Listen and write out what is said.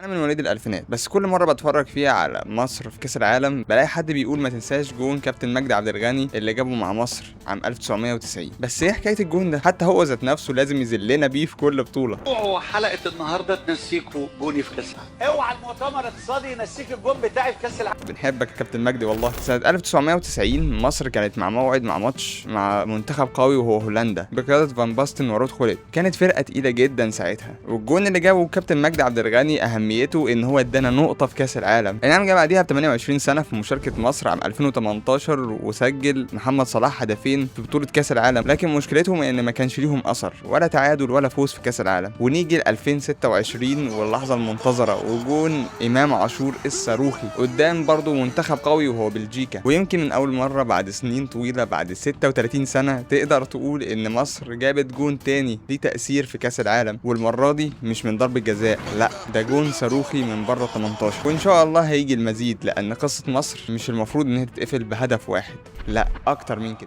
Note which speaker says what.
Speaker 1: انا من مواليد الالفينات، بس كل مره بتفرج فيها على مصر في كاس العالم بلاقي حد بيقول ما تنساش جون كابتن مجدي عبد الغني اللي جابه مع مصر عام 1990. بس ايه حكايه الجون ده؟ حتى هو ذات نفسه لازم يذلنا بيه في كل بطوله.
Speaker 2: اوعوا حلقه النهارده تنسيكوا جوني في كاس العالم، اوعى المؤتمر الاقتصادي ينسيك الجون بتاعي في كاس العالم.
Speaker 1: بنحبك يا كابتن مجدي والله. سنه 1990 مصر كانت مع موعد مع ماتش مع منتخب قوي وهو هولندا بقياده فان باستن ورود خولت. كانت فرقه تقيله جدا ساعتها، والجون اللي جابه كابتن مجدي عبد الغني اهميته ان هو ادانا نقطه في كاس العالم. نعم، جه بعديها ب 28 سنه في مشاركه مصر عام 2018 وسجل محمد صلاح هدفين في بطوله كاس العالم، لكن مشكلتهم ان ما كانش ليهم اثر ولا تعادل ولا فوز في كاس العالم. ونيجي ل 2026 واللحظه المنتظره وجون امام عاشور الصاروخي قدام برضه منتخب قوي وهو بلجيكا. ويمكن من اول مره بعد سنين طويله، بعد 36 سنه، تقدر تقول ان مصر جابت جون تاني ليه تاثير في كاس العالم، والمره دي مش من ضربه جزاء، لا ده جون صاروخي من بره 18. وان شاء الله هيجي المزيد، لان قصه مصر مش المفروض ان هي تتقفل بهدف واحد، لا اكتر من كده.